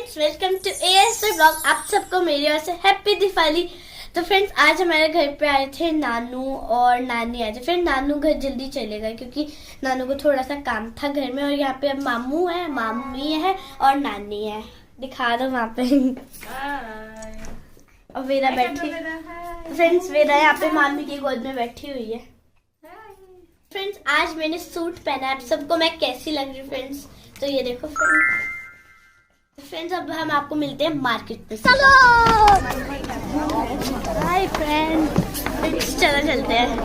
Friends, welcome to ASP blog. आप सबको मेरी ओर से हैप्पी दिवाली। तो फ्रेंड्स, आज हमारे घर पे आए थे नानू और नानी आए थे। फिर नानू घर जल्दी चले गए क्योंकि नानू को थोड़ा सा काम था घर में। और यहाँ पे अब मामू है, मामी है और नानी है। दिखा दो वहाँ पे। और वेदा बैठी। फ्रेंड्स, वेदा यहाँ पे मामी की गोद में बैठी हुई है। फ्रेंड्स, आज मैंने सूट पहना है। आप सबको मैं कैसी लग रही हूँ फ्रेंड्स? तो ये देखो फ्रेंड्स, अब हम आपको मिलते हैं मार्केट में। चलो हाय फ्रेंड्स, चलो चलते हैं।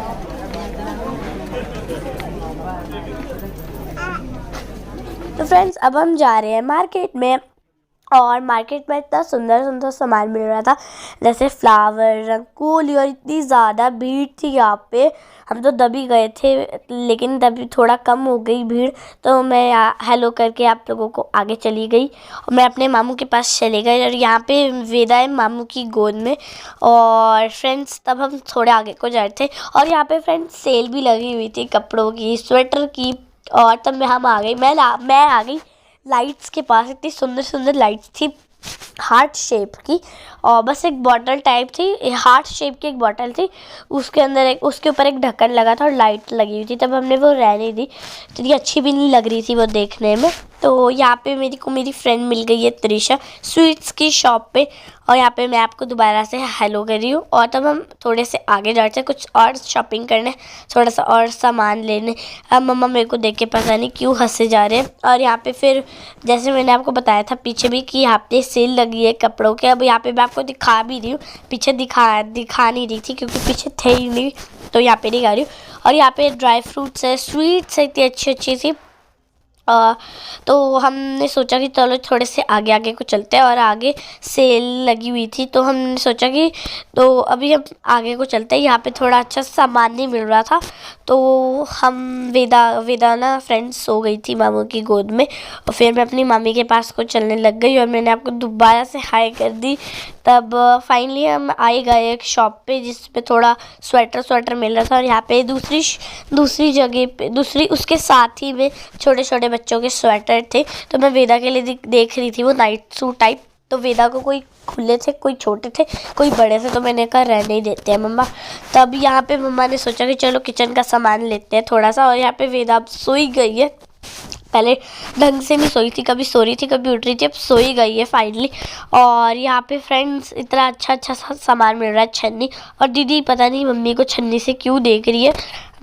तो फ्रेंड्स, अब हम जा रहे हैं मार्केट में। और मार्केट में इतना सुंदर सुंदर सामान मिल रहा था, जैसे फ्लावर, रंगोली। और इतनी ज़्यादा भीड़ थी यहाँ पे, हम तो दबी गए थे। लेकिन तभी थोड़ा कम हो गई भीड़, तो मैं हेलो करके आप लोगों को आगे चली गई और मैं अपने मामू के पास चले गई। और यहाँ पे वेदा है मामू की गोद में। और फ्रेंड्स, तब हम थोड़े आगे को जा रहे थे और यहाँ पे फ्रेंड्स सेल भी लगी हुई थी कपड़ों की, स्वेटर की। और तब हम आ गई, मैं आ गई लाइट्स के पास। इतनी सुंदर सुंदर लाइट्स थी हार्ट शेप की। और बस एक बॉटल टाइप थी, हार्ट शेप की एक बॉटल थी, उसके अंदर उसके ऊपर एक ढक्कन लगा था और लाइट लगी हुई थी। तब हमने वो रहने दी, इतनी अच्छी भी नहीं लग रही थी वो देखने में। तो यहाँ पे मेरी फ्रेंड मिल गई है त्रिशा, स्वीट्स की शॉप पे। और यहाँ पे मैं आपको दोबारा से हेलो कर रही हूँ। और तब हम थोड़े से आगे जाते हैं, कुछ और शॉपिंग करने, थोड़ा सा और सामान लेने। अब मम्मा मेरे को देख के पता नहीं क्यों हंसे जा रहे हैं। और यहाँ पे फिर जैसे मैंने आपको बताया था पीछे भी कि यहाँ पे सेल लगी है कपड़ों के। अब यहाँ पे मैं आपको दिखा भी रही हूँ, पीछे दिखा नहीं रही थी क्योंकि पीछे थे ही नहीं, तो यहाँ पे दिखा रही हूँ। और यहाँ पे ड्राई फ्रूट्स है, स्वीट्स है, इतनी अच्छी अच्छी सी। तो हमने सोचा कि चलो थोड़े से आगे आगे को चलते हैं। और आगे सेल लगी हुई थी, तो हमने सोचा कि तो अभी हम आगे को चलते हैं। यहाँ पे थोड़ा अच्छा सामान नहीं मिल रहा था, तो हम वेदा ना फ्रेंड्स सो गई थी मामू की गोद में। और फिर मैं अपनी मामी के पास को चलने लग गई और मैंने आपको दोबारा से हाय कर दी। तब फाइनली हम आए गए एक शॉप पे जिसपे थोड़ा स्वेटर मिल रहा था। और यहाँ पे दूसरी जगह पे उसके साथ ही में छोटे छोटे बच्चों के स्वेटर थे। तो मैं वेदा के लिए देख रही थी वो नाइट सूट टाइप। तो वेदा को कोई खुले थे, कोई छोटे थे, कोई बड़े थे, तो मैंने कहा रहने ही देते हैं मम्मा। तब यहाँ पे मम्मा ने सोचा कि चलो किचन का सामान लेते हैं थोड़ा सा। और यहाँ पे वेदा अब सोई गई है, पहले ढंग से नहीं सोई थी, कभी सो रही थी कभी उठ रही थी, अब सोई गई है फाइनली। और यहाँ पे फ्रेंड्स इतना अच्छा सामान मिल रहा है, छन्नी। और दीदी पता नहीं मम्मी को छन्नी से क्यों देख रही है,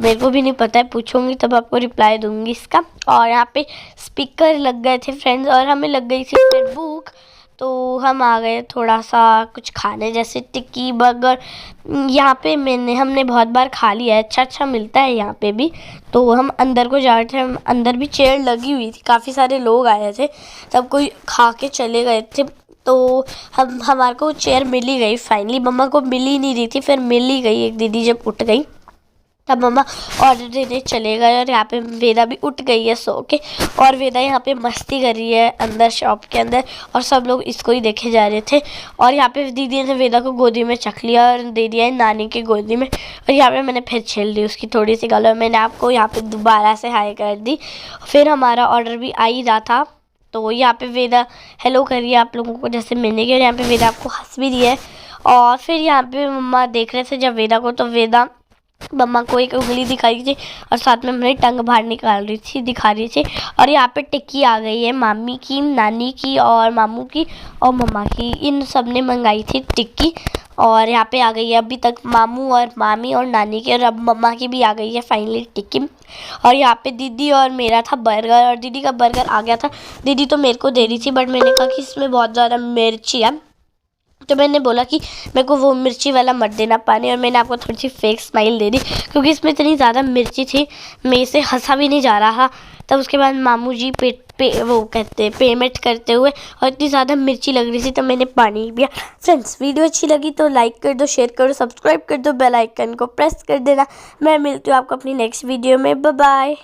मेरे को भी नहीं पता है, पूछूंगी तब आपको रिप्लाई दूंगी इसका। और यहाँ पे स्पीकर लग गए थे फ्रेंड्स, और हमें लग गई थी फिर भूख, तो हम आ गए थोड़ा सा कुछ खाने, जैसे टिक्की बर्गर। यहाँ पे हमने बहुत बार खा लिया है, अच्छा मिलता है यहाँ पे भी। तो हम अंदर को जा रहे थे, हम अंदर भी चेयर लगी हुई थी, काफ़ी सारे लोग आए थे, तब कोई खा के चले गए थे। तो हमारे को चेयर मिल ही गई फाइनली, मम्मा को मिल ही नहीं रही थी, फिर मिल ही गई एक दीदी जब उठ गई, तब मम्मा ऑर्डर देने चले गए। और यहाँ पे वेदा भी उठ गई है सो के। और वेदा यहाँ पे मस्ती कर रही है अंदर शॉप के अंदर, और सब लोग इसको ही देखे जा रहे थे। और यहाँ पे दीदी ने वेदा को गोदी में चख लिया और दे दिया है नानी की गोदी में। और यहाँ पे मैंने फिर छील दी उसकी थोड़ी सी गाल, और मैंने आपको यहाँ पे दोबारा से हाय कर दी। फिर हमारा ऑर्डर भी आ ही रहा था, तो यहाँ पे वेदा हेलो करिए आप लोगों को जैसे मैंने किया। और यहाँ पे वेदा आपको हंस भी दिया है। और फिर यहाँ पे मम्मा देख रहे थे जब वेदा को, तो वेदा मम्मा को एक उंगली दिखाई थी और साथ में अपनी टंग बाहर निकाल रही थी, दिखा रही थी। और यहाँ पे टिक्की आ गई है मामी की, नानी की और मामू की और मम्मा की, इन सब ने मंगाई थी टिक्की। और यहाँ पे आ गई है अभी तक मामू और मामी और नानी की, और अब मम्मा की भी आ गई है फाइनली टिक्की। और यहाँ पे दीदी और मेरा था बर्गर, और दीदी का बर्गर आ गया था। दीदी तो मेरे को दे रही थी, बट मैंने कहा कि इसमें बहुत ज़्यादा मिर्ची है, तो मैंने बोला कि मेरे को वो मिर्ची वाला मत देना पानी। और मैंने आपको थोड़ी सी फेक स्माइल दे दी क्योंकि इसमें इतनी ज़्यादा मिर्ची थी, मेरे से हंसा भी नहीं जा रहा। तब उसके बाद मामू जी पेमेंट करते हुए, और इतनी ज़्यादा मिर्ची लग रही थी तो मैंने पानी पिया। फ्रेंड्स, वीडियो अच्छी लगी तो लाइक कर दो, शेयर करो, सब्सक्राइब कर दो, बेल आइकन को प्रेस कर देना। मैं मिलती हूँ आपको अपनी नेक्स्ट वीडियो में। Bye bye.